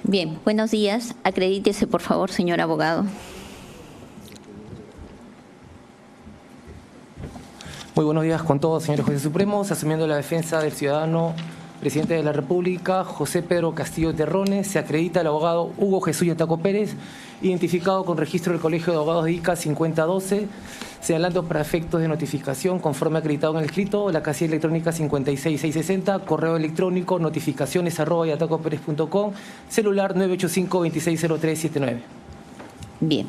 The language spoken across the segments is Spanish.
Bien, buenos días. Acredítese, por favor, señor abogado. Muy buenos días con todos, señores jueces supremos. Asumiendo la defensa del ciudadano presidente de la República, José Pedro Castillo Terrones, se acredita el abogado Hugo Jesús Yataco Pérez, identificado con registro del Colegio de Abogados de ICA 5012, señalando para efectos de notificación, conforme acreditado en el escrito, la casilla electrónica 56660, correo electrónico notificaciones@yatacoperez.com, celular 985-260379. Bien.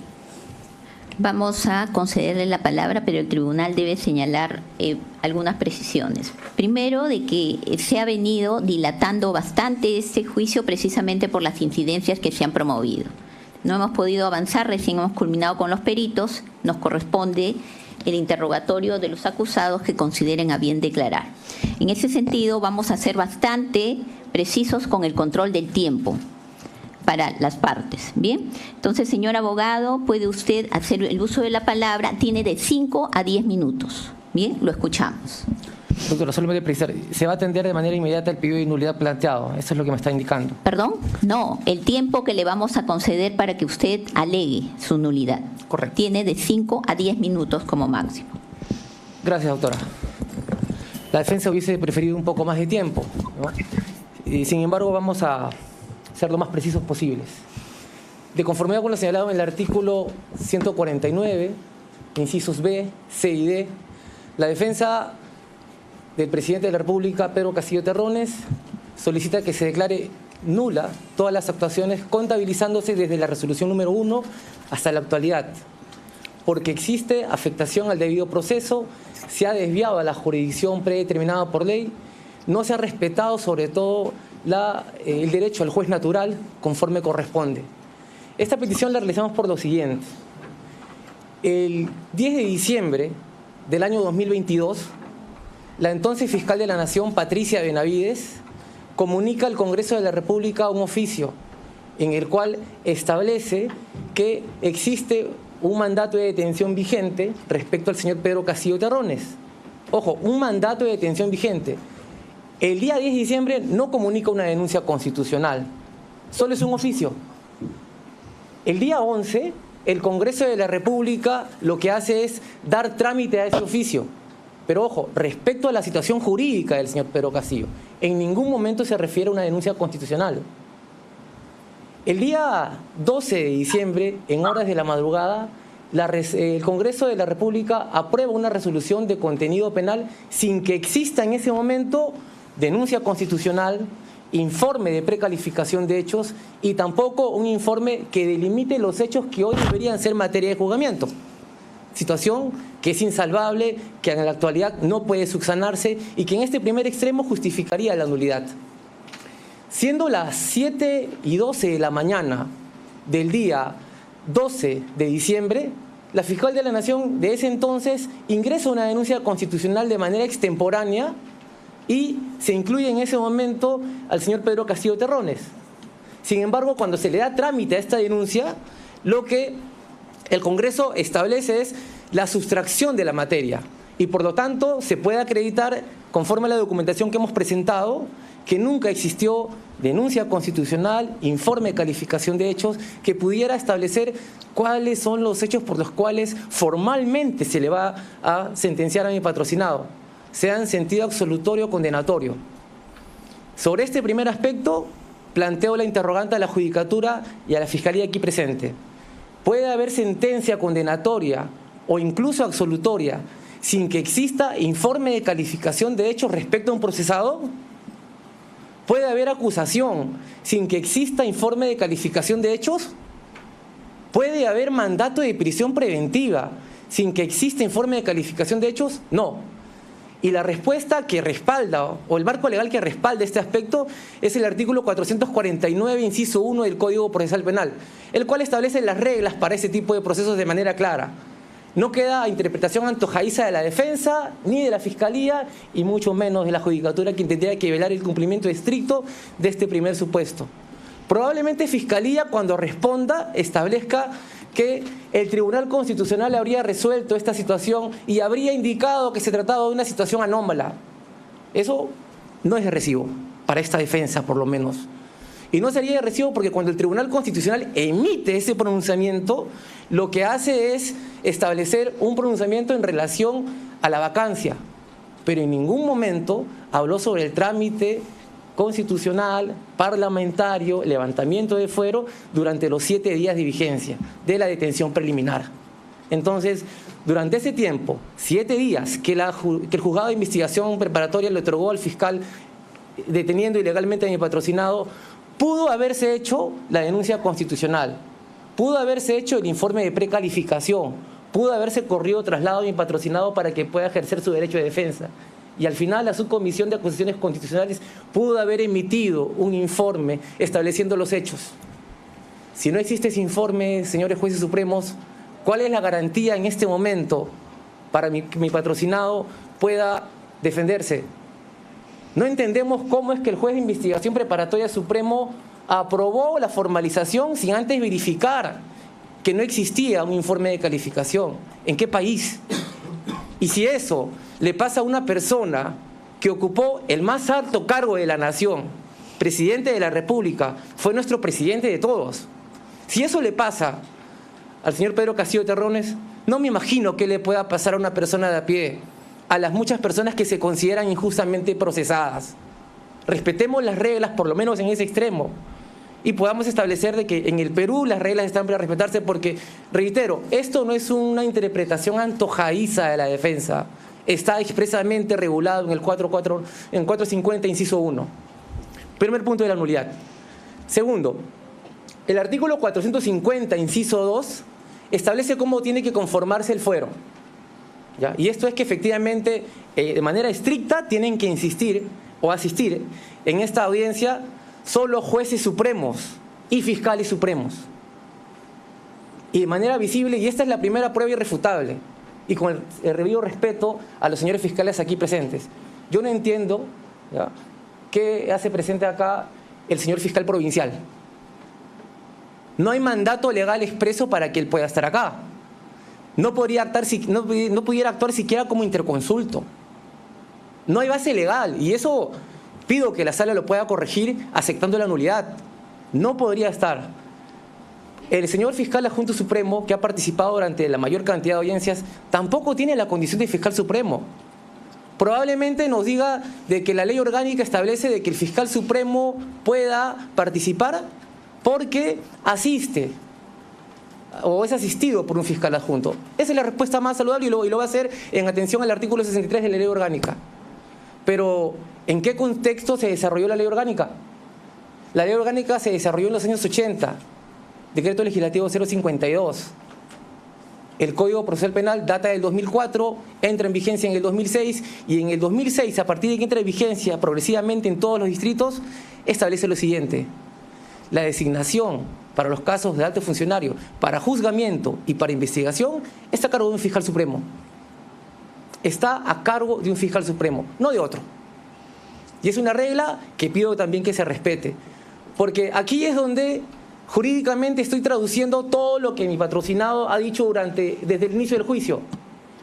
Vamos a concederle la palabra, pero el tribunal debe señalar algunas precisiones. Primero, de que se ha venido dilatando bastante este juicio precisamente por las incidencias que se han promovido. No hemos podido avanzar, recién hemos culminado con los peritos, nos corresponde el interrogatorio de los acusados que consideren a bien declarar. En ese sentido, vamos a ser bastante precisos con el control del tiempo para las partes. Bien, entonces, señor abogado, puede usted hacer el uso de la palabra, tiene de 5 a 10 minutos. Bien, lo escuchamos. Doctora, solamente precisar, se va a atender de manera inmediata el pedido de nulidad planteado, eso es lo que me está indicando. ¿Perdón? No, el tiempo que le vamos a conceder para que usted alegue su nulidad. Correcto. Tiene de 5 a 10 minutos como máximo. Gracias, doctora. La defensa hubiese preferido un poco más de tiempo, ¿no? Y sin embargo, vamos a ser lo más precisos posibles. De conformidad con lo señalado en el artículo 149, incisos B, C y D, la defensa del presidente de la República, Pedro Castillo Terrones, solicita que se declare nula todas las actuaciones contabilizándose desde la resolución número 1 hasta la actualidad, porque existe afectación al debido proceso, se ha desviado a la jurisdicción predeterminada por ley, no se ha respetado sobre todo el derecho al juez natural conforme corresponde. Esta petición la realizamos por lo siguiente. El 10 de diciembre del año 2022, la entonces fiscal de la Nación, Patricia Benavides, comunica al Congreso de la República un oficio en el cual establece que existe un mandato de detención vigente respecto al señor Pedro Castillo Terrones. Ojo, un mandato de detención vigente. El día 10 de diciembre no comunica una denuncia constitucional, solo es un oficio. El día 11, el Congreso de la República lo que hace es dar trámite a ese oficio. Pero ojo, respecto a la situación jurídica del señor Pedro Castillo, en ningún momento se refiere a una denuncia constitucional. El día 12 de diciembre, en horas de la madrugada, el Congreso de la República aprueba una resolución de contenido penal sin que exista en ese momento denuncia constitucional, informe de precalificación de hechos y tampoco un informe que delimite los hechos que hoy deberían ser materia de juzgamiento. Situación que es insalvable, que en la actualidad no puede subsanarse y que en este primer extremo justificaría la nulidad. Siendo las 7:12 de la mañana del día 12 de diciembre, la fiscal de la Nación de ese entonces ingresa una denuncia constitucional de manera extemporánea y se incluye en ese momento al señor Pedro Castillo Terrones. Sin embargo, cuando se le da trámite a esta denuncia, lo que el Congreso establece es la sustracción de la materia y por lo tanto se puede acreditar, conforme a la documentación que hemos presentado, que nunca existió denuncia constitucional, informe de calificación de hechos que pudiera establecer cuáles son los hechos por los cuales formalmente se le va a sentenciar a mi patrocinado, sea en sentido absolutorio o condenatorio. Sobre este primer aspecto, planteo la interrogante a la Judicatura y a la Fiscalía aquí presente. ¿Puede haber sentencia condenatoria o incluso absolutoria sin que exista informe de calificación de hechos respecto a un procesado? ¿Puede haber acusación sin que exista informe de calificación de hechos? ¿Puede haber mandato de prisión preventiva sin que exista informe de calificación de hechos? No. Y la respuesta que respalda, o el marco legal que respalda este aspecto, es el artículo 449, inciso 1 del Código Procesal Penal, el cual establece las reglas para ese tipo de procesos de manera clara. No queda interpretación antojadiza de la defensa, ni de la Fiscalía, y mucho menos de la Judicatura, quien tendría que velar el cumplimiento estricto de este primer supuesto. Probablemente Fiscalía, cuando responda, establezca que el Tribunal Constitucional habría resuelto esta situación y habría indicado que se trataba de una situación anómala. Eso no es de recibo, para esta defensa por lo menos. Y no sería de recibo porque cuando el Tribunal Constitucional emite ese pronunciamiento, lo que hace es establecer un pronunciamiento en relación a la vacancia, pero en ningún momento habló sobre el trámite constitucional, parlamentario, levantamiento de fuero durante los 7 días de vigencia de la detención preliminar. Entonces, durante ese tiempo, 7 días que el juzgado de investigación preparatoria le otorgó al fiscal deteniendo ilegalmente a mi patrocinado, pudo haberse hecho la denuncia constitucional, pudo haberse hecho el informe de precalificación, pudo haberse corrido traslado a mi patrocinado para que pueda ejercer su derecho de defensa. Y al final la subcomisión de acusaciones constitucionales pudo haber emitido un informe estableciendo los hechos. Si no existe ese informe, señores jueces supremos, ¿cuál es la garantía en este momento para que mi patrocinado pueda defenderse? No entendemos cómo es que el juez de investigación preparatoria supremo aprobó la formalización sin antes verificar que no existía un informe de calificación. ¿En qué país? Y si eso le pasa a una persona que ocupó el más alto cargo de la nación, presidente de la República, fue nuestro presidente de todos. Si eso le pasa al señor Pedro Castillo Terrones, no me imagino qué le pueda pasar a una persona de a pie, a las muchas personas que se consideran injustamente procesadas. Respetemos las reglas, por lo menos en ese extremo, y podamos establecer de que en el Perú las reglas están para respetarse porque, reitero, esto no es una interpretación antojadiza de la defensa, está expresamente regulado en el 450, inciso 1. Primer punto de la nulidad. Segundo, el artículo 450, inciso 2, establece cómo tiene que conformarse el fuero. ¿Ya? Y esto es que efectivamente, de manera estricta, tienen que insistir o asistir en esta audiencia solo jueces supremos y fiscales supremos. Y de manera visible, y esta es la primera prueba irrefutable, y con el debido respeto a los señores fiscales aquí presentes, yo no entiendo, ¿ya?, qué hace presente acá el señor fiscal provincial. No hay mandato legal expreso para que él pueda estar acá. No pudiera actuar siquiera como interconsulto. No hay base legal y eso pido que la sala lo pueda corregir aceptando la nulidad. No podría estar. El señor fiscal adjunto supremo, que ha participado durante la mayor cantidad de audiencias, tampoco tiene la condición de fiscal supremo. Probablemente nos diga de que la ley orgánica establece de que el fiscal supremo pueda participar porque asiste o es asistido por un fiscal adjunto. Esa es la respuesta más saludable y lo va a hacer en atención al artículo 63 de la ley orgánica. Pero, ¿en qué contexto se desarrolló la ley orgánica? La ley orgánica se desarrolló en los años 80, decreto legislativo 052. El Código Procesal Penal data del 2004, entra en vigencia en el 2006 y en el 2006, a partir de que entra en vigencia progresivamente en todos los distritos, establece lo siguiente: la designación para los casos de alto funcionario, para juzgamiento y para investigación, está a cargo de un fiscal supremo. Está a cargo de un fiscal supremo, no de otro. Y es una regla que pido también que se respete, porque aquí es donde jurídicamente estoy traduciendo todo lo que mi patrocinado ha dicho desde el inicio del juicio.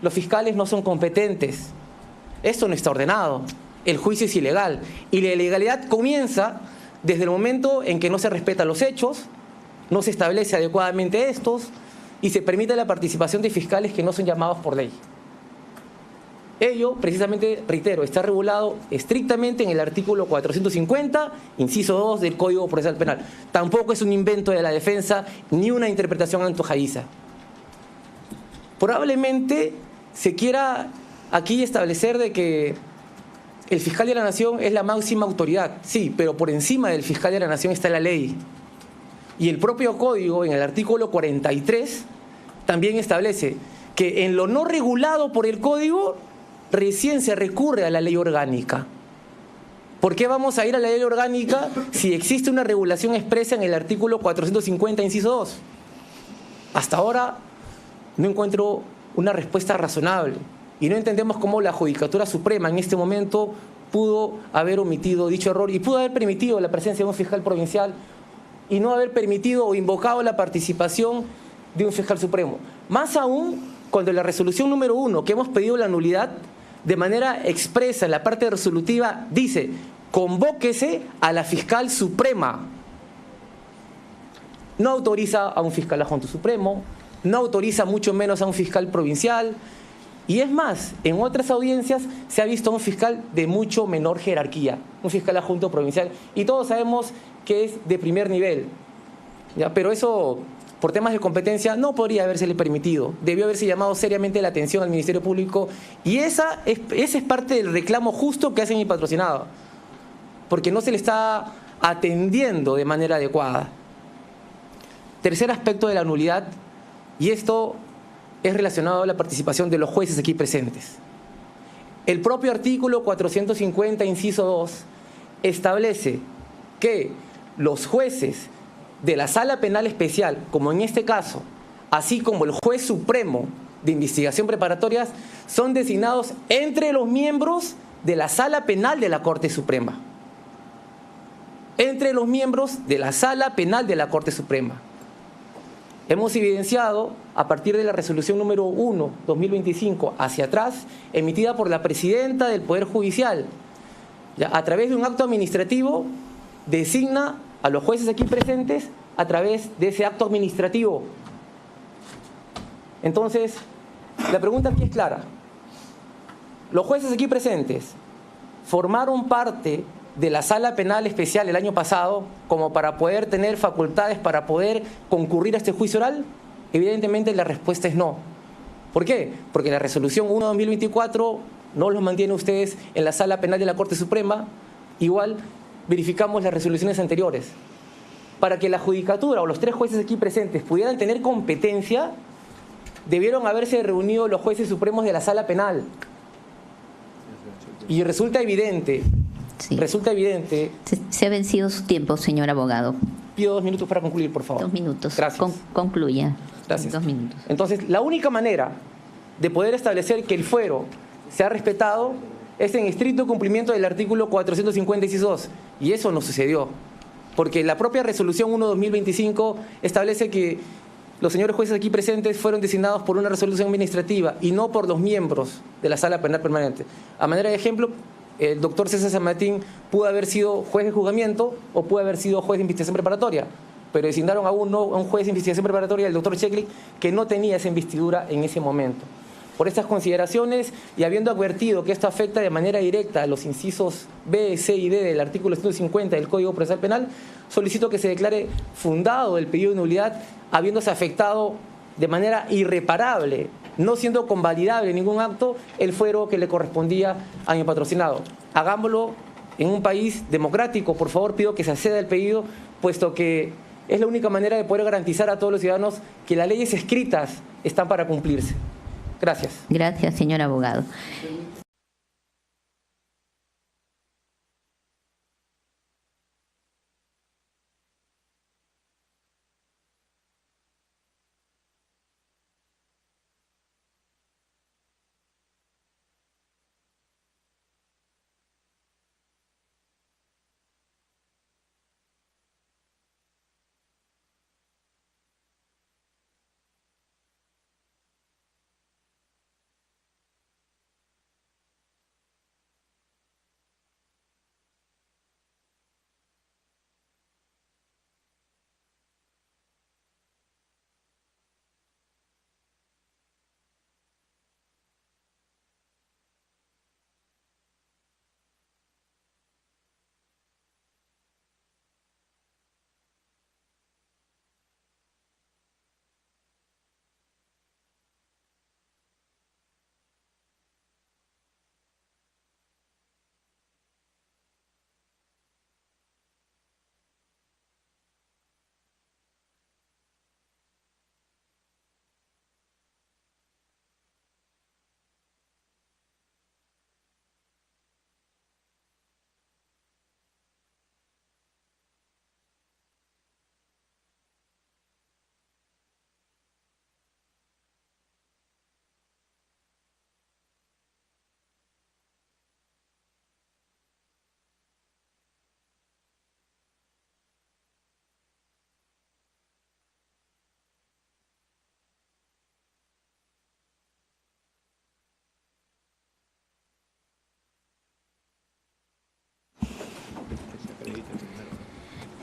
Los fiscales no son competentes, esto no está ordenado, el juicio es ilegal y la ilegalidad comienza desde el momento en que no se respetan los hechos, no se establece adecuadamente estos y se permite la participación de fiscales que no son llamados por ley. Ello, precisamente, reitero, está regulado estrictamente en el artículo 450, inciso 2 del Código Procesal Penal. Tampoco es un invento de la defensa ni una interpretación antojadiza. Probablemente se quiera aquí establecer de que el fiscal de la Nación es la máxima autoridad. Sí, pero por encima del fiscal de la Nación está la ley. Y el propio Código, en el artículo 43, también establece que en lo no regulado por el Código, recién se recurre a la ley orgánica. ¿Por qué vamos a ir a la ley orgánica si existe una regulación expresa en el artículo 450, inciso 2? Hasta ahora no encuentro una respuesta razonable y no entendemos cómo la Judicatura Suprema en este momento pudo haber omitido dicho error y pudo haber permitido la presencia de un fiscal provincial y no haber permitido o invocado la participación de un fiscal supremo. Más aún cuando la resolución número 1, que hemos pedido la nulidad, de manera expresa en la parte resolutiva dice: convóquese a la fiscal suprema no autoriza a un fiscal adjunto supremo, no autoriza mucho menos a un fiscal provincial, y es más, en otras audiencias se ha visto a un fiscal de mucho menor jerarquía, un fiscal adjunto provincial, y todos sabemos que es de primer nivel, ¿ya? Pero eso, por temas de competencia, no podría habérsele permitido. Debió haberse llamado seriamente la atención al Ministerio Público, y esa es parte del reclamo justo que hace mi patrocinado, porque no se le está atendiendo de manera adecuada. Tercer aspecto de la nulidad, y esto es relacionado a la participación de los jueces aquí presentes. El propio artículo 450, inciso 2, establece que los jueces de la Sala Penal Especial, como en este caso, así como el juez supremo de investigación preparatoria, son designados entre los miembros de la Sala Penal de la Corte Suprema. Entre los miembros de la Sala Penal de la Corte Suprema. Hemos evidenciado, a partir de la resolución número 1, 2025, hacia atrás, emitida por la presidenta del Poder Judicial, ya, a través de un acto administrativo, designa a los jueces aquí presentes a través de ese acto administrativo. Entonces, la pregunta aquí es clara. Los jueces aquí presentes formaron parte de la Sala Penal Especial el año pasado como para poder tener facultades para poder concurrir a este juicio oral. Evidentemente la respuesta es no. ¿Por qué? Porque la resolución 1/2024 no los mantiene ustedes en la Sala Penal de la Corte Suprema. Igual verificamos las resoluciones anteriores. Para que la judicatura o los 3 jueces aquí presentes pudieran tener competencia, debieron haberse reunido los jueces supremos de la Sala Penal. Y resulta evidente. Sí. Resulta evidente. Se ha vencido su tiempo, señor abogado. Pido 2 minutos para concluir, por favor. 2 minutos. Gracias. Concluya. Gracias. 2 minutos. Entonces, la única manera de poder establecer que el fuero se ha respetado es en estricto cumplimiento del artículo 450, inciso 2. Y eso no sucedió. Porque la propia resolución 1/2025 establece que los señores jueces aquí presentes fueron designados por una resolución administrativa y no por los miembros de la Sala Penal Permanente. A manera de ejemplo, el doctor César San Martín pudo haber sido juez de juzgamiento o pudo haber sido juez de investigación preparatoria, pero designaron a un juez de investigación preparatoria, el doctor Cheklik, que no tenía esa investidura en ese momento. Por estas consideraciones y habiendo advertido que esto afecta de manera directa a los incisos B, C y D del artículo 150 del Código Procesal Penal, solicito que se declare fundado el pedido de nulidad, habiéndose afectado de manera irreparable, no siendo convalidable ningún acto, el fuero que le correspondía a mi patrocinado. Hagámoslo en un país democrático. Por favor, pido que se acceda al pedido, puesto que es la única manera de poder garantizar a todos los ciudadanos que las leyes escritas están para cumplirse. Gracias. Gracias, señor abogado.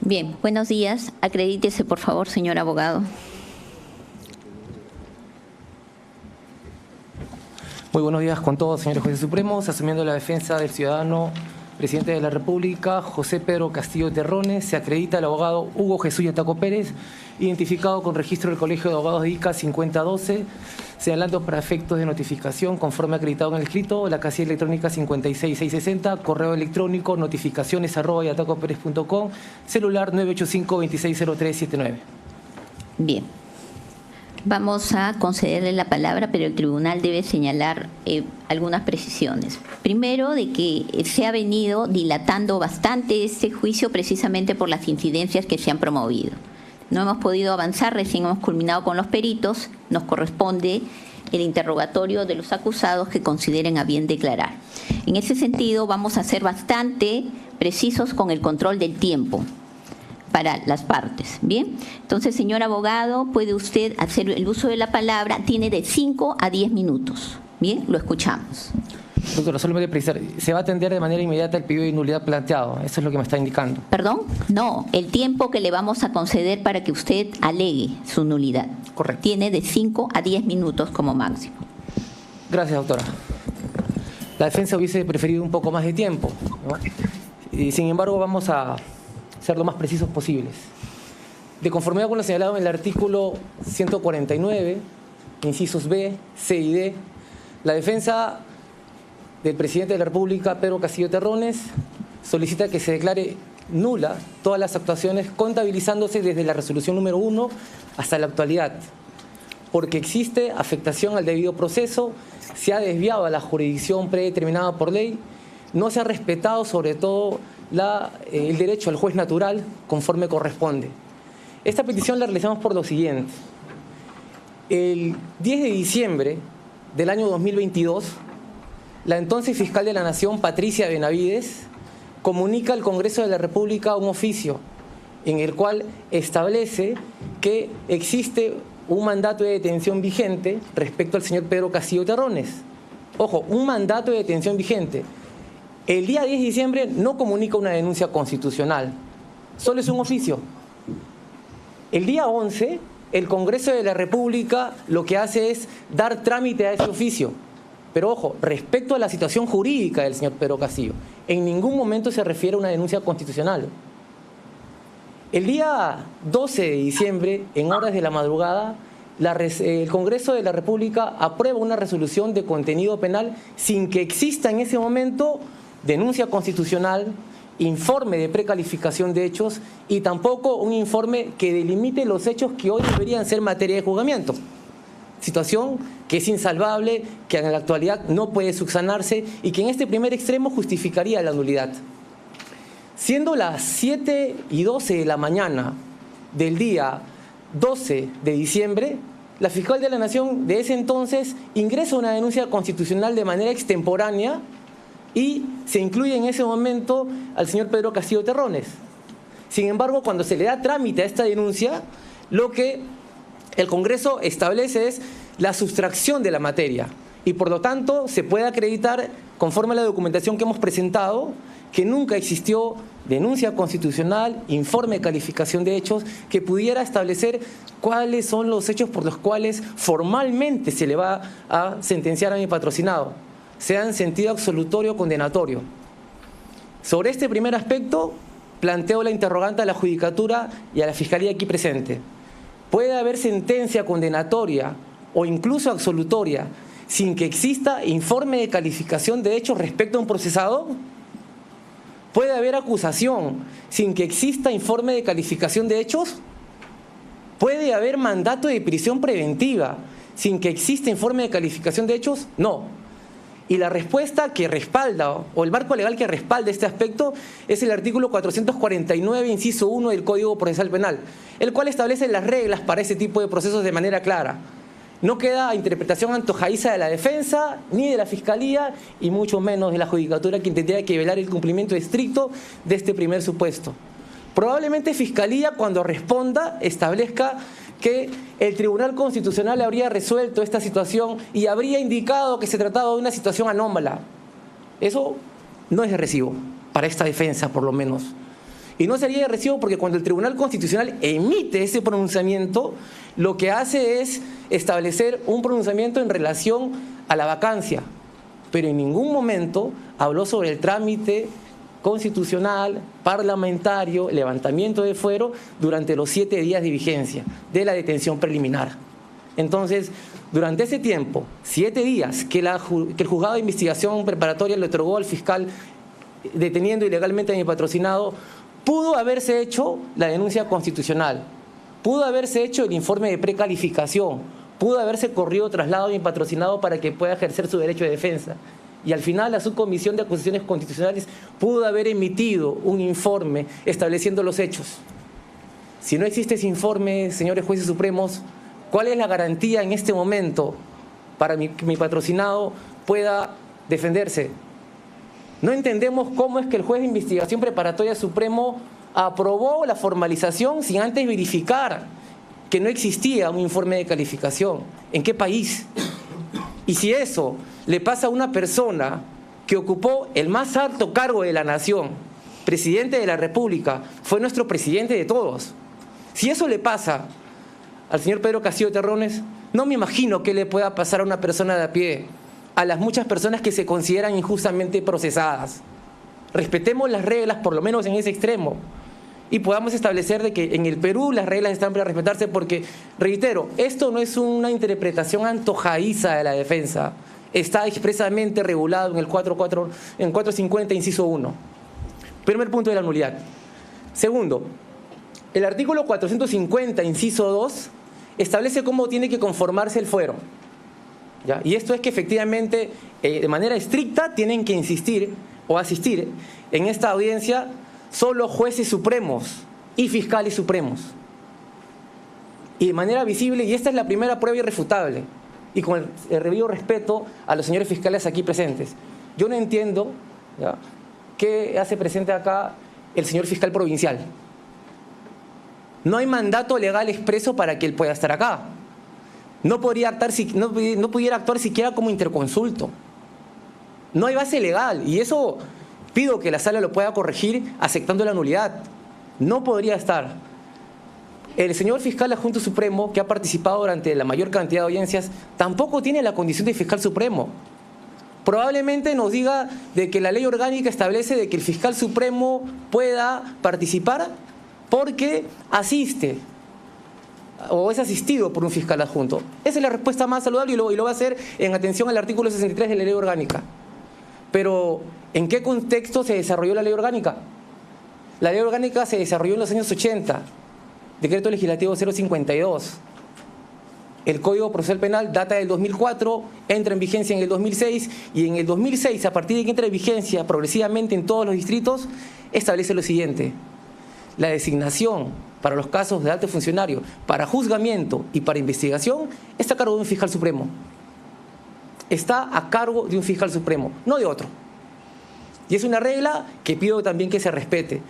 Bien, buenos días. Acredítese, por favor, señor abogado. Muy buenos días con todos, señores jueces supremos. Asumiendo la defensa del ciudadano presidente de la República, José Pedro Castillo Terrones, se acredita el abogado Hugo Jesús Yataco Pérez, identificado con registro del Colegio de Abogados de ICA 5012, señalando para efectos de notificación, conforme acreditado en el escrito, la casilla electrónica 56660, correo electrónico notificaciones@yatacoperez.com, celular 985-260379. Bien. Vamos a concederle la palabra, pero el tribunal debe señalar algunas precisiones. Primero, de que se ha venido dilatando bastante este juicio precisamente por las incidencias que se han promovido. No hemos podido avanzar, recién hemos culminado con los peritos, nos corresponde el interrogatorio de los acusados que consideren a bien declarar. En ese sentido, vamos a ser bastante precisos con el control del tiempo para las partes. Bien, entonces, señor abogado, puede usted hacer el uso de la palabra, tiene de 5 a 10 minutos. Bien, lo escuchamos. Doctora, solamente precisar, se va a atender de manera inmediata el pedido de nulidad planteado, eso es lo que me está indicando. ¿Perdón? No, el tiempo que le vamos a conceder para que usted alegue su nulidad. Correcto. Tiene de 5 a 10 minutos como máximo. Gracias, doctora. La defensa hubiese preferido un poco más de tiempo, ¿no? Y sin embargo vamos a ser lo más precisos posibles. De conformidad con lo señalado en el artículo 149, incisos B, C y D, la defensa del presidente de la República, Pedro Castillo Terrones, solicita que se declare nula todas las actuaciones contabilizándose desde la resolución número 1 hasta la actualidad, porque existe afectación al debido proceso, se ha desviado a la jurisdicción predeterminada por ley, no se ha respetado sobre todo el derecho al juez natural conforme corresponde. Esta petición la realizamos por lo siguiente. El 10 de diciembre del año 2022, la entonces fiscal de la Nación, Patricia Benavides, comunica al Congreso de la República un oficio en el cual establece que existe un mandato de detención vigente respecto al señor Pedro Castillo Terrones. Ojo, un mandato de detención vigente. El día 10 de diciembre no comunica una denuncia constitucional, solo es un oficio. El día 11, el Congreso de la República lo que hace es dar trámite a ese oficio. Pero ojo, respecto a la situación jurídica del señor Pedro Castillo, en ningún momento se refiere a una denuncia constitucional. El día 12 de diciembre, en horas de la madrugada, el Congreso de la República aprueba una resolución de contenido penal sin que exista en ese momento denuncia constitucional, informe de precalificación de hechos y tampoco un informe que delimite los hechos que hoy deberían ser materia de juzgamiento. Situación que es insalvable, que en la actualidad no puede subsanarse y que en este primer extremo justificaría la nulidad. Siendo las 7:12 de la mañana del día 12 de diciembre, la fiscal de la Nación de ese entonces ingresa una denuncia constitucional de manera extemporánea y se incluye en ese momento al señor Pedro Castillo Terrones. Sin embargo, cuando se le da trámite a esta denuncia, lo que el Congreso establece es la sustracción de la materia y por lo tanto se puede acreditar, conforme a la documentación que hemos presentado, que nunca existió denuncia constitucional, informe de calificación de hechos que pudiera establecer cuáles son los hechos por los cuales formalmente se le va a sentenciar a mi patrocinado, sea en sentido absolutorio o condenatorio. Sobre este primer aspecto, planteo la interrogante a la Judicatura y a la Fiscalía aquí presente. ¿Puede haber sentencia condenatoria o incluso absolutoria sin que exista informe de calificación de hechos respecto a un procesado? ¿Puede haber acusación sin que exista informe de calificación de hechos? ¿Puede haber mandato de prisión preventiva sin que exista informe de calificación de hechos? No. Y la respuesta que respalda, o el marco legal que respalda este aspecto, es el artículo 449, inciso 1 del Código Procesal Penal, el cual establece las reglas para ese tipo de procesos de manera clara. No queda a interpretación antojadiza de la defensa, ni de la Fiscalía, y mucho menos de la Judicatura, quien tendría que velar el cumplimiento estricto de este primer supuesto. Probablemente Fiscalía, cuando responda, establezca que el Tribunal Constitucional habría resuelto esta situación y habría indicado que se trataba de una situación anómala. Eso no es de recibo, para esta defensa por lo menos. Y no sería de recibo porque cuando el Tribunal Constitucional emite ese pronunciamiento, lo que hace es establecer un pronunciamiento en relación a la vacancia, pero en ningún momento habló sobre el trámite constitucional, parlamentario, levantamiento de fuero durante los 7 días de vigencia de la detención preliminar. Entonces, durante ese tiempo, 7 días que el juzgado de investigación preparatoria le otorgó al fiscal deteniendo ilegalmente a mi patrocinado, pudo haberse hecho la denuncia constitucional, pudo haberse hecho el informe de precalificación, pudo haberse corrido traslado a mi patrocinado para que pueda ejercer su derecho de defensa. Y al final la Subcomisión de Acusaciones Constitucionales pudo haber emitido un informe estableciendo los hechos. Si no existe ese informe, señores jueces supremos, ¿cuál es la garantía en este momento para que mi patrocinado pueda defenderse? No entendemos cómo es que el juez de investigación preparatoria supremo aprobó la formalización sin antes verificar que no existía un informe de calificación. ¿En qué país? Y si eso le pasa a una persona que ocupó el más alto cargo de la nación, presidente de la República, fue nuestro presidente de todos. Si eso le pasa al señor Pedro Castillo Terrones, no me imagino qué le pueda pasar a una persona de a pie, a las muchas personas que se consideran injustamente procesadas. Respetemos las reglas, por lo menos en ese extremo, y podamos establecer de que en el Perú las reglas están para respetarse porque, reitero, esto no es una interpretación antojadiza de la defensa, está expresamente regulado en el 450, inciso 1. Primer punto de la nulidad. Segundo, el artículo 450, inciso 2, establece cómo tiene que conformarse el fuero. ¿Ya? Y esto es que efectivamente, de manera estricta, tienen que insistir o asistir en esta audiencia solo jueces supremos y fiscales supremos. Y de manera visible, y esta es la primera prueba irrefutable, y con el debido respeto a los señores fiscales aquí presentes, yo no entiendo, ¿ya?, qué hace presente acá el señor fiscal provincial. No hay mandato legal expreso para que él pueda estar acá. No pudiera actuar siquiera como interconsulto. No hay base legal, y eso pido que la sala lo pueda corregir aceptando la nulidad. No podría estar. El señor fiscal adjunto supremo, que ha participado durante la mayor cantidad de audiencias, tampoco tiene la condición de fiscal supremo. Probablemente nos diga de que la ley orgánica establece de que el fiscal supremo pueda participar porque asiste o es asistido por un fiscal adjunto. Esa es la respuesta más saludable y lo va a hacer en atención al artículo 63 de la ley orgánica. Pero, ¿en qué contexto se desarrolló la ley orgánica? La ley orgánica se desarrolló en los años 80, decreto legislativo 052. El Código Procesal Penal data del 2004, entra en vigencia en el 2006 y en el 2006, a partir de que entra en vigencia progresivamente en todos los distritos, establece lo siguiente: la designación para los casos de alto funcionario, para juzgamiento y para investigación, está a cargo de un fiscal supremo. Está a cargo de un fiscal supremo, no de otro. Y es una regla que pido también que se respete,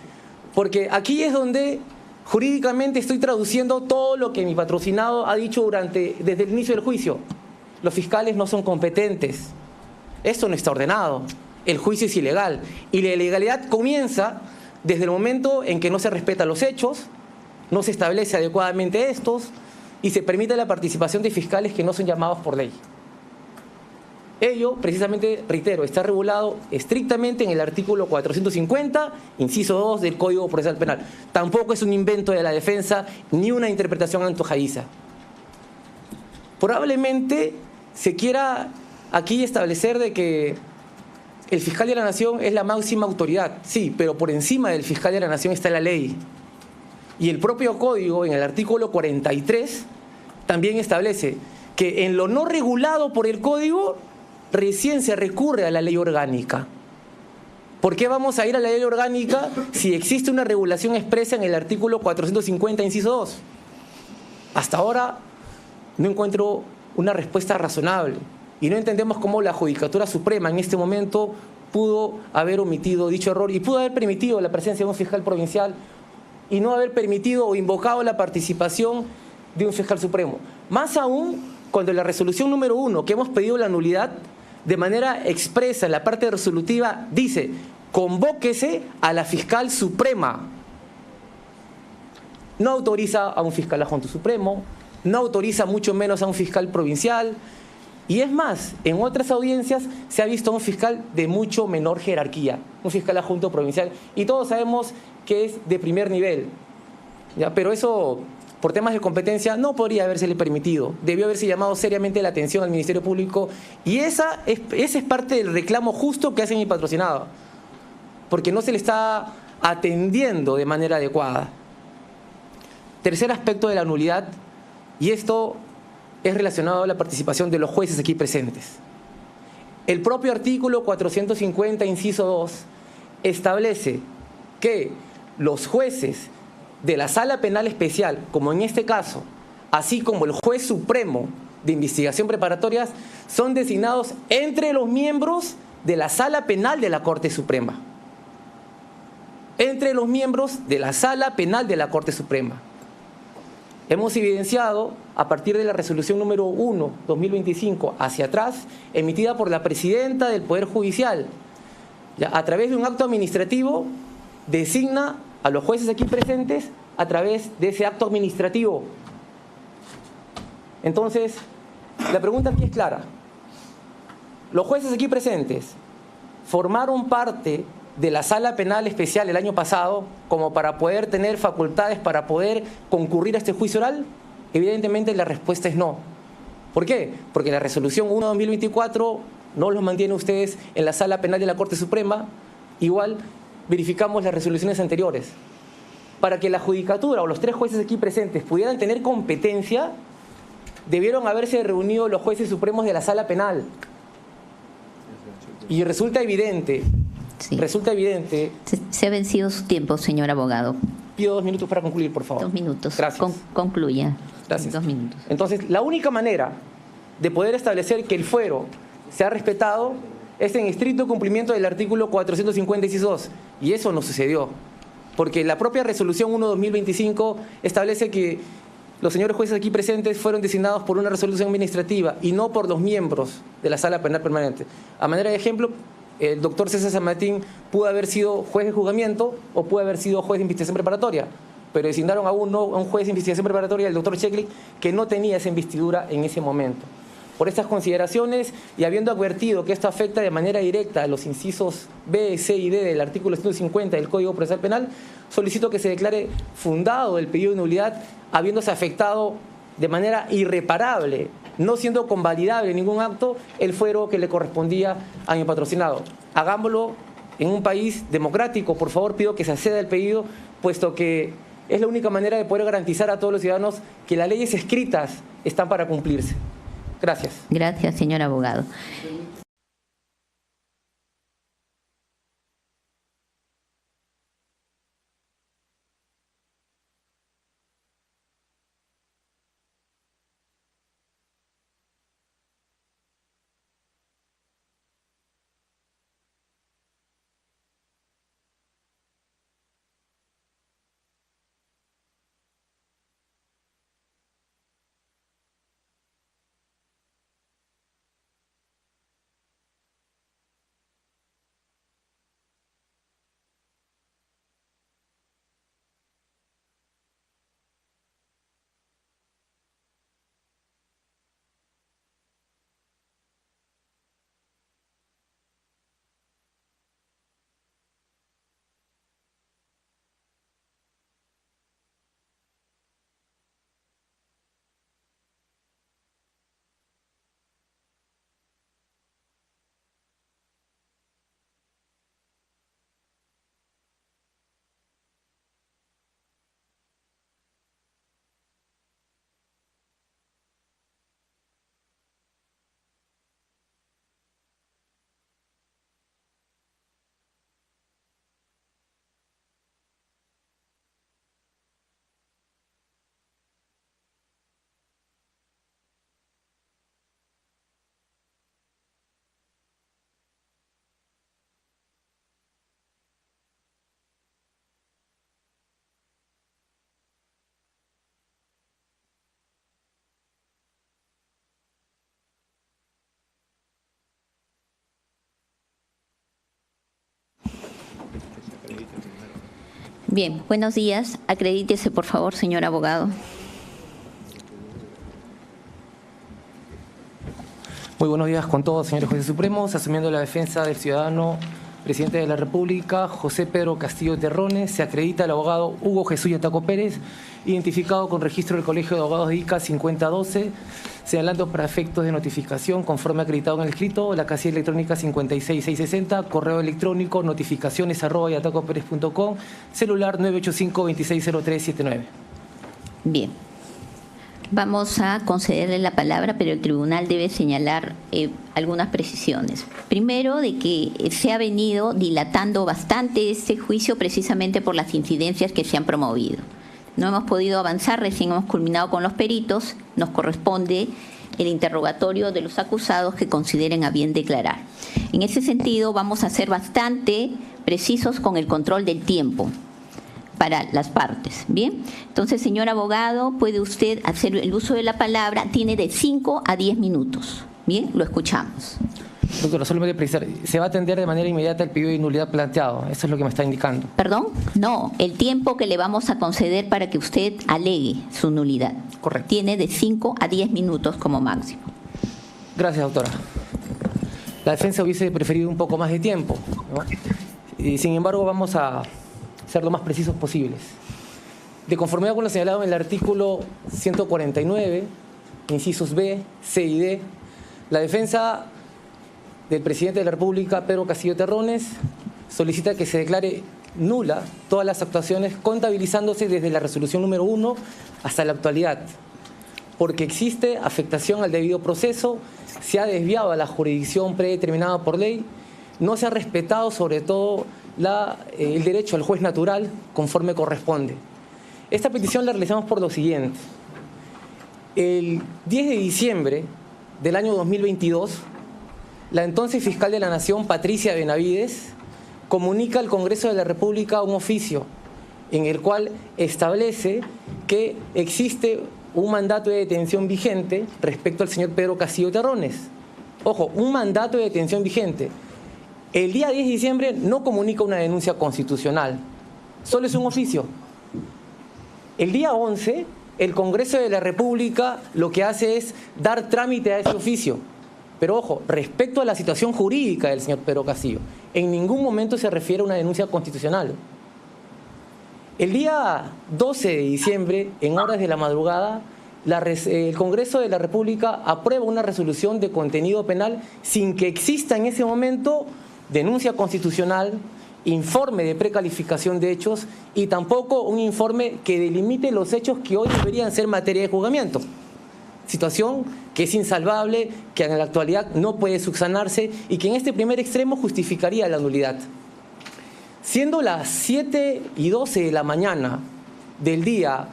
porque aquí es donde jurídicamente estoy traduciendo todo lo que mi patrocinado ha dicho desde el inicio del juicio. Los fiscales no son competentes. Esto no está ordenado. El juicio es ilegal. Y la ilegalidad comienza desde el momento en que no se respetan los hechos, no se establece adecuadamente estos y se permite la participación de fiscales que no son llamados por ley. Ello, precisamente, reitero, está regulado estrictamente en el artículo 450, inciso 2 del Código Procesal Penal. Tampoco es un invento de la defensa ni una interpretación antojadiza. Probablemente se quiera aquí establecer de que el fiscal de la Nación es la máxima autoridad. Sí, pero por encima del fiscal de la Nación está la ley. Y el propio Código, en el artículo 43, también establece que en lo no regulado por el Código, recién se recurre a la ley orgánica. ¿Por qué vamos a ir a la ley orgánica si existe una regulación expresa en el artículo 450, inciso 2? Hasta ahora no encuentro una respuesta razonable y no entendemos cómo la Judicatura Suprema en este momento pudo haber omitido dicho error y pudo haber permitido la presencia de un fiscal provincial y no haber permitido o invocado la participación de un fiscal supremo. Más aún cuando la resolución número 1, que hemos pedido la nulidad, de manera expresa en la parte resolutiva dice: convóquese a la fiscal suprema no autoriza a un fiscal adjunto supremo, no autoriza mucho menos a un fiscal provincial, y es más, en otras audiencias se ha visto a un fiscal de mucho menor jerarquía, un fiscal adjunto provincial, y todos sabemos que es de primer nivel, ¿ya? Pero eso, por temas de competencia, no podría habérsele permitido. Debió haberse llamado seriamente la atención al Ministerio Público, y ese es parte del reclamo justo que hace mi patrocinado, porque no se le está atendiendo de manera adecuada. Tercer aspecto de la nulidad, y esto es relacionado a la participación de los jueces aquí presentes. El propio artículo 450, inciso 2, establece que los jueces de la Sala Penal Especial, como en este caso, así como el juez supremo de investigación preparatorias, son designados entre los miembros de la Sala Penal de la Corte Suprema. Entre los miembros de la Sala Penal de la Corte Suprema. Hemos evidenciado, a partir de la resolución número 1, 2025, hacia atrás, emitida por la presidenta del Poder Judicial, ya, a través de un acto administrativo, designa a los jueces aquí presentes a través de ese acto administrativo. Entonces, la pregunta aquí es clara. Los jueces aquí presentes formaron parte de la Sala Penal Especial el año pasado como para poder tener facultades para poder concurrir a este juicio oral. Evidentemente la respuesta es no. ¿Por qué? Porque la resolución 1/2024 no los mantiene ustedes en la Sala Penal de la Corte Suprema. Igual verificamos las resoluciones anteriores. Para que la judicatura o los 3 jueces aquí presentes pudieran tener competencia, debieron haberse reunido los jueces supremos de la Sala Penal. Y resulta evidente. Sí. Resulta evidente. Se ha vencido su tiempo, señor abogado. Pido 2 minutos para concluir, por favor. 2 minutos. Gracias. Concluya. Gracias. 2 minutos. Entonces, la única manera de poder establecer que el fuero se ha respetado es en estricto cumplimiento del artículo 450, inciso 2. Y eso no sucedió. Porque la propia resolución 1/2025 establece que los señores jueces aquí presentes fueron designados por una resolución administrativa y no por los miembros de la Sala Penal Permanente. A manera de ejemplo, el doctor César San Martín pudo haber sido juez de juzgamiento o pudo haber sido juez de investigación preparatoria, pero designaron a un juez de investigación preparatoria, el doctor Cheklik, que no tenía esa investidura en ese momento. Por estas consideraciones y habiendo advertido que esto afecta de manera directa a los incisos B, C y D del artículo 150 del Código Procesal Penal, solicito que se declare fundado el pedido de nulidad, habiéndose afectado de manera irreparable, no siendo convalidable ningún acto, el fuero que le correspondía a mi patrocinado. Hagámoslo en un país democrático. Por favor, pido que se acceda al pedido, puesto que es la única manera de poder garantizar a todos los ciudadanos que las leyes escritas están para cumplirse. Gracias. Gracias, señor abogado. Bien, buenos días. Acredítese, por favor, señor abogado. Muy buenos días con todos, señores jueces supremos. Asumiendo la defensa del ciudadano presidente de la República, José Pedro Castillo Terrones, se acredita el abogado Hugo Jesús Yataco Pérez, identificado con registro del Colegio de Abogados de ICA 5012, señalando para efectos de notificación, conforme acreditado en el escrito, la casilla electrónica 56660, correo electrónico notificaciones@yatacoperez.com, celular 985-260379. Bien. Vamos a concederle la palabra, pero el tribunal debe señalar algunas precisiones. Primero, de que se ha venido dilatando bastante este juicio precisamente por las incidencias que se han promovido. No hemos podido avanzar, recién hemos culminado con los peritos, nos corresponde el interrogatorio de los acusados que consideren a bien declarar. En ese sentido, vamos a ser bastante precisos con el control del tiempo para las partes. Bien, entonces, señor abogado, puede usted hacer el uso de la palabra, tiene de 5 a 10 minutos. Bien, lo escuchamos. Doctora, solamente precisar, se va a atender de manera inmediata el pedido de nulidad planteado, eso es lo que me está indicando. ¿Perdón? No, el tiempo que le vamos a conceder para que usted alegue su nulidad. Correcto. Tiene de 5 a 10 minutos como máximo. Gracias, doctora. La defensa hubiese preferido un poco más de tiempo, ¿no? Y sin embargo, vamos a ser lo más precisos posibles. De conformidad con lo señalado en el artículo 149, incisos B, C y D, la defensa del presidente de la República, Pedro Castillo Terrones, solicita que se declare nula todas las actuaciones contabilizándose desde la resolución número 1 hasta la actualidad, porque existe afectación al debido proceso, se ha desviado a la jurisdicción predeterminada por ley, no se ha respetado sobre todo el derecho al juez natural conforme corresponde. Esta petición la realizamos por lo siguiente. El 10 de diciembre del año 2022, la entonces fiscal de la Nación, Patricia Benavides, comunica al Congreso de la República un oficio en el cual establece que existe un mandato de detención vigente respecto al señor Pedro Castillo Terrones. Ojo, un mandato de detención vigente. El día 10 de diciembre no comunica una denuncia constitucional, solo es un oficio. El día 11, el Congreso de la República lo que hace es dar trámite a ese oficio. Pero ojo, respecto a la situación jurídica del señor Pedro Castillo, en ningún momento se refiere a una denuncia constitucional. El día 12 de diciembre, en horas de la madrugada, el Congreso de la República aprueba una resolución de contenido penal sin que exista en ese momento denuncia constitucional, informe de precalificación de hechos y tampoco un informe que delimite los hechos que hoy deberían ser materia de juzgamiento. Situación que es insalvable, que en la actualidad no puede subsanarse y que en este primer extremo justificaría la nulidad. Siendo las 7:12 de la mañana del día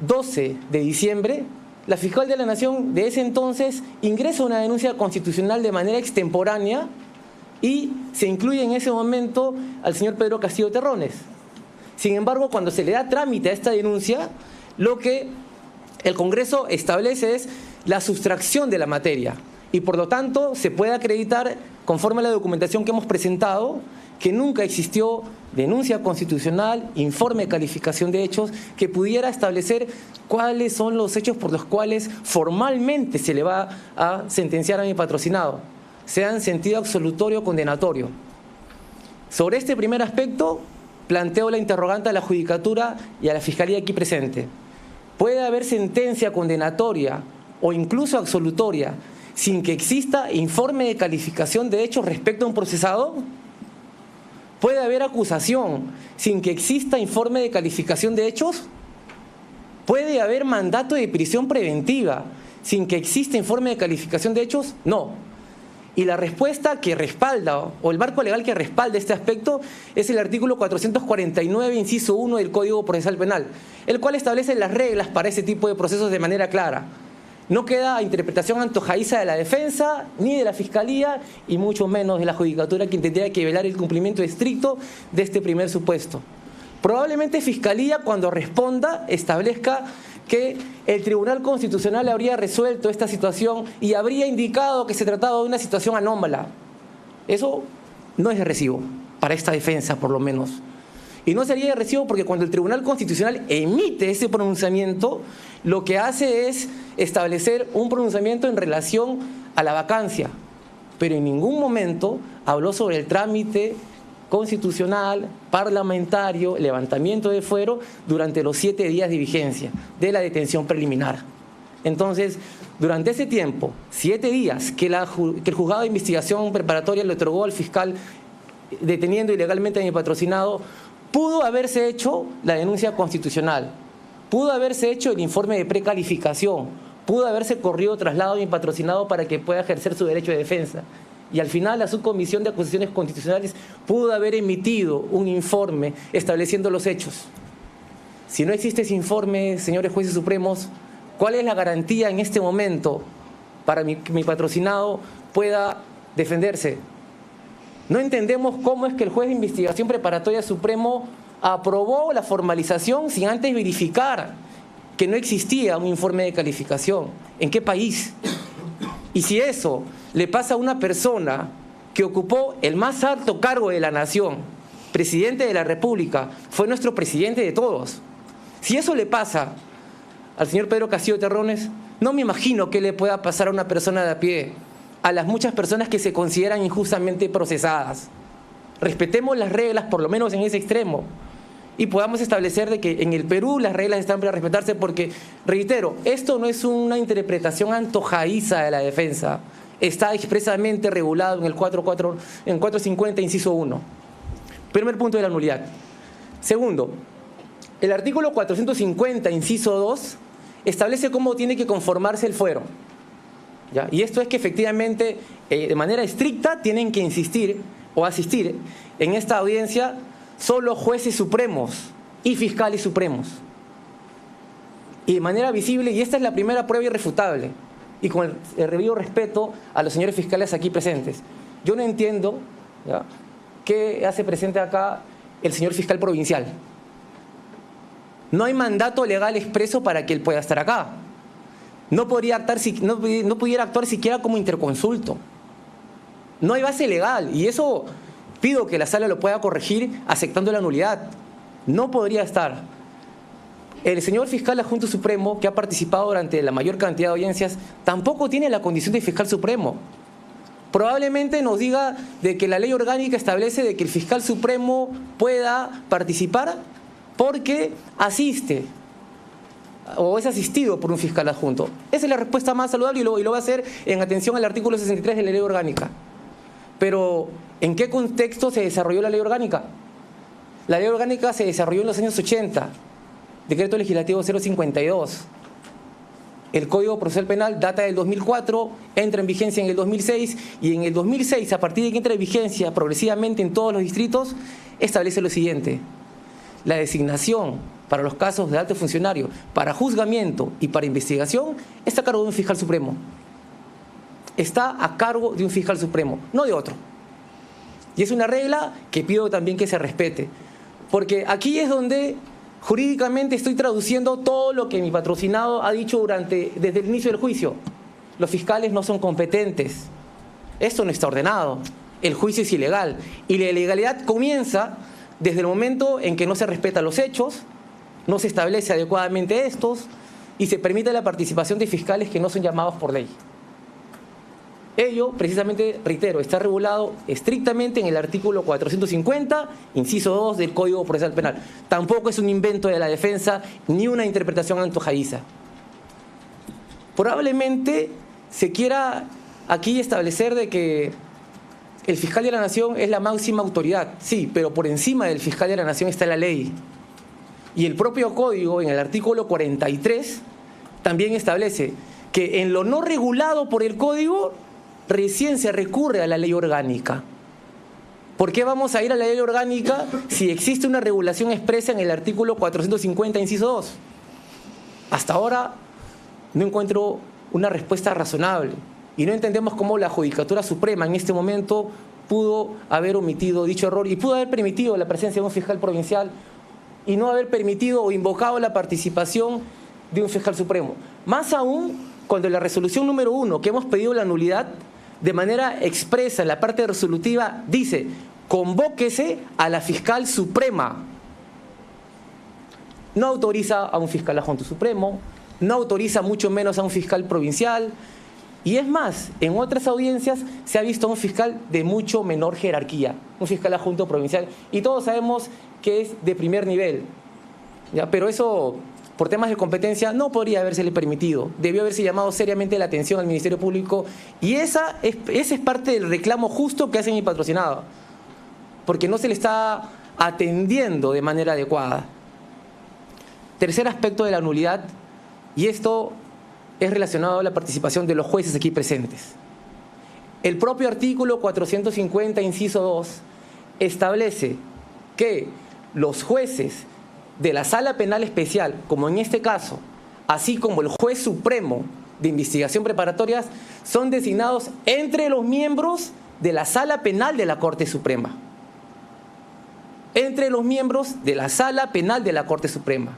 12 de diciembre, la fiscal de la Nación de ese entonces ingresa una denuncia constitucional de manera extemporánea y se incluye en ese momento al señor Pedro Castillo Terrones. Sin embargo, cuando se le da trámite a esta denuncia, lo que el Congreso establece es la sustracción de la materia y por lo tanto se puede acreditar, conforme a la documentación que hemos presentado, que nunca existió denuncia constitucional, informe de calificación de hechos que pudiera establecer cuáles son los hechos por los cuales formalmente se le va a sentenciar a mi patrocinado, sea en sentido absolutorio o condenatorio. Sobre este primer aspecto, planteo la interrogante a la Judicatura y a la Fiscalía aquí presente. ¿Puede haber sentencia condenatoria o incluso absolutoria sin que exista informe de calificación de hechos respecto a un procesado? ¿Puede haber acusación sin que exista informe de calificación de hechos? ¿Puede haber mandato de prisión preventiva sin que exista informe de calificación de hechos? No. Y la respuesta que respalda, o el marco legal que respalda este aspecto, es el artículo 449, inciso 1 del Código Procesal Penal, el cual establece las reglas para ese tipo de procesos de manera clara. No queda interpretación antojadiza de la defensa, ni de la Fiscalía, y mucho menos de la Judicatura, quien tendría que velar el cumplimiento estricto de este primer supuesto. Probablemente Fiscalía, cuando responda, establezca que el Tribunal Constitucional habría resuelto esta situación y habría indicado que se trataba de una situación anómala. Eso no es de recibo, para esta defensa por lo menos. Y no sería de recibo porque cuando el Tribunal Constitucional emite ese pronunciamiento, lo que hace es establecer un pronunciamiento en relación a la vacancia, pero en ningún momento habló sobre el trámite constitucional, parlamentario, levantamiento de fuero durante los 7 días de vigencia de la detención preliminar. Entonces, durante ese tiempo, 7 días que el juzgado de investigación preparatoria le otorgó al fiscal deteniendo ilegalmente a mi patrocinado, pudo haberse hecho la denuncia constitucional, pudo haberse hecho el informe de precalificación, pudo haberse corrido traslado a mi patrocinado para que pueda ejercer su derecho de defensa. Y al final la subcomisión de acusaciones constitucionales pudo haber emitido un informe estableciendo los hechos. Si no existe ese informe, señores jueces supremos, ¿cuál es la garantía en este momento para que mi patrocinado pueda defenderse? No entendemos cómo es que el juez de investigación preparatoria supremo aprobó la formalización sin antes verificar que no existía un informe de calificación. ¿En qué país? Y si eso le pasa a una persona que ocupó el más alto cargo de la nación, presidente de la República, fue nuestro presidente de todos. Si eso le pasa al señor Pedro Castillo Terrones, no me imagino qué le pueda pasar a una persona de a pie, a las muchas personas que se consideran injustamente procesadas. Respetemos las reglas, por lo menos en ese extremo, y podamos establecer de que en el Perú las reglas están para respetarse porque, reitero, esto no es una interpretación antojadiza de la defensa, está expresamente regulado en el 450, inciso 1. Primer punto de la nulidad. Segundo, el artículo 450, inciso 2, establece cómo tiene que conformarse el fuero. ¿Ya? Y esto es que efectivamente, de manera estricta, tienen que insistir o asistir en esta audiencia solo jueces supremos y fiscales supremos. Y de manera visible, y esta es la primera prueba irrefutable, y con el debido respeto a los señores fiscales aquí presentes, yo no entiendo, ¿ya?, qué hace presente acá el señor fiscal provincial. No hay mandato legal expreso para que él pueda estar acá. No pudiera actuar siquiera como interconsulto. No hay base legal, y eso pido que la sala lo pueda corregir aceptando la nulidad. No podría estar. El señor fiscal adjunto supremo, que ha participado durante la mayor cantidad de audiencias, tampoco tiene la condición de fiscal supremo. Probablemente nos diga de que la ley orgánica establece de que el fiscal supremo pueda participar porque asiste o es asistido por un fiscal adjunto. Esa es la respuesta más saludable y lo va a hacer en atención al artículo 63 de la ley orgánica. Pero, ¿en qué contexto se desarrolló la ley orgánica? La ley orgánica se desarrolló en los años 80, decreto legislativo 052. El Código Procesal Penal data del 2004, entra en vigencia en el 2006 y en el 2006, a partir de que entra en vigencia progresivamente en todos los distritos, establece lo siguiente: la designación para los casos de alto funcionario, para juzgamiento y para investigación, está a cargo de un fiscal supremo. Está a cargo de un fiscal supremo, no de otro. Y es una regla que pido también que se respete, porque aquí es donde jurídicamente estoy traduciendo todo lo que mi patrocinado ha dicho desde el inicio del juicio. Los fiscales no son competentes, esto no está ordenado, el juicio es ilegal, y la ilegalidad comienza desde el momento en que no se respetan los hechos, no se establece adecuadamente estos y se permite la participación de fiscales que no son llamados por ley. Ello, precisamente, reitero, está regulado estrictamente en el artículo 450, inciso 2 del Código Procesal Penal. Tampoco es un invento de la defensa ni una interpretación antojadiza. Probablemente se quiera aquí establecer de que el fiscal de la Nación es la máxima autoridad. Sí, pero por encima del fiscal de la Nación está la ley. Y el propio Código, en el artículo 43, también establece que en lo no regulado por el Código, recién se recurre a la ley orgánica. ¿Por qué vamos a ir a la ley orgánica si existe una regulación expresa en el artículo 450, inciso 2? Hasta ahora no encuentro una respuesta razonable y no entendemos cómo la Judicatura Suprema en este momento pudo haber omitido dicho error y pudo haber permitido la presencia de un fiscal provincial y no haber permitido o invocado la participación de un fiscal supremo. Más aún cuando la resolución número 1, que hemos pedido la nulidad, de manera expresa en la parte resolutiva dice: convóquese a la fiscal suprema no autoriza a un fiscal adjunto supremo, no autoriza mucho menos a un fiscal provincial, y es más, en otras audiencias se ha visto a un fiscal de mucho menor jerarquía, un fiscal adjunto provincial, y todos sabemos que es de primer nivel, ¿ya? Pero eso, por temas de competencia, no podría habérsele permitido. Debió haberse llamado seriamente la atención al Ministerio Público, y ese es parte del reclamo justo que hace mi patrocinado, porque no se le está atendiendo de manera adecuada. Tercer aspecto de la nulidad, y esto es relacionado a la participación de los jueces aquí presentes. El propio artículo 450, inciso 2, establece que los jueces de la Sala Penal Especial, como en este caso, así como el juez supremo de investigación preparatorias, son designados entre los miembros de la Sala Penal de la Corte Suprema. Entre los miembros de la Sala Penal de la Corte Suprema.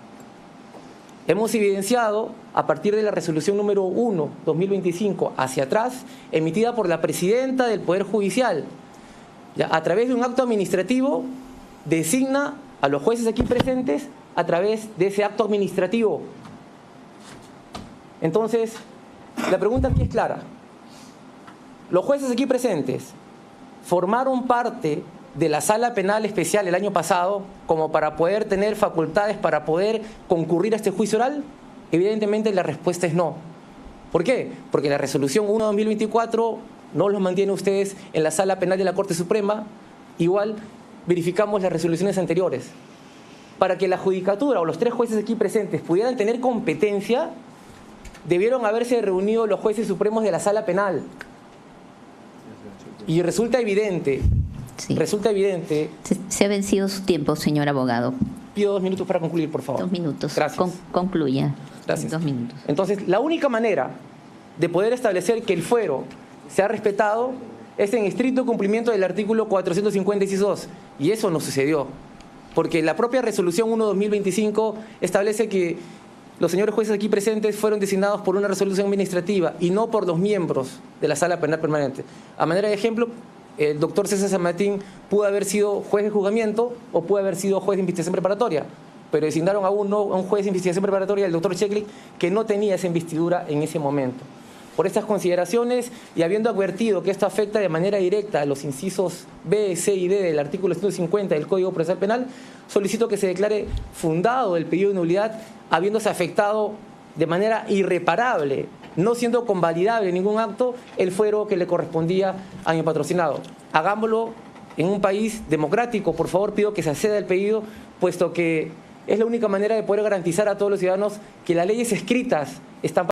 Hemos evidenciado, a partir de la resolución número 1, 2025, hacia atrás, emitida por la presidenta del Poder Judicial, ¿ya? A través de un acto administrativo, designa a los jueces aquí presentes a través de ese acto administrativo. Entonces, la pregunta aquí es clara. Los jueces aquí presentes formaron parte de la Sala Penal Especial el año pasado como para poder tener facultades para poder concurrir a este juicio oral. Evidentemente la respuesta es no. ¿Por qué? Porque la resolución 1/2024 no los mantiene ustedes en la Sala Penal de la Corte Suprema. Igual verificamos las resoluciones anteriores. Para que la judicatura o los 3 jueces aquí presentes pudieran tener competencia, debieron haberse reunido los jueces supremos de la Sala Penal. Y resulta evidente... Sí. Resulta evidente... Se ha vencido su tiempo, señor abogado. Pido 2 minutos para concluir, por favor. 2 minutos. Gracias. Concluya. Gracias. 2 minutos. Entonces, la única manera de poder establecer que el fuero se ha respetado es en estricto cumplimiento del artículo 450, inciso 2. Y eso no sucedió. Porque la propia resolución 1/2025 establece que los señores jueces aquí presentes fueron designados por una resolución administrativa y no por los miembros de la Sala Penal Permanente. A manera de ejemplo, el doctor César San Martín pudo haber sido juez de juzgamiento o pudo haber sido juez de investigación preparatoria, pero designaron a un juez de investigación preparatoria, el doctor Cheklik, que no tenía esa investidura en ese momento. Por estas consideraciones y habiendo advertido que esto afecta de manera directa a los incisos B, C y D del artículo 150 del Código Procesal Penal, solicito que se declare fundado el pedido de nulidad, habiéndose afectado de manera irreparable, no siendo convalidable ningún acto, el fuero que le correspondía a mi patrocinado. Hagámoslo en un país democrático. Por favor, pido que se acceda al pedido, puesto que es la única manera de poder garantizar a todos los ciudadanos que las leyes escritas están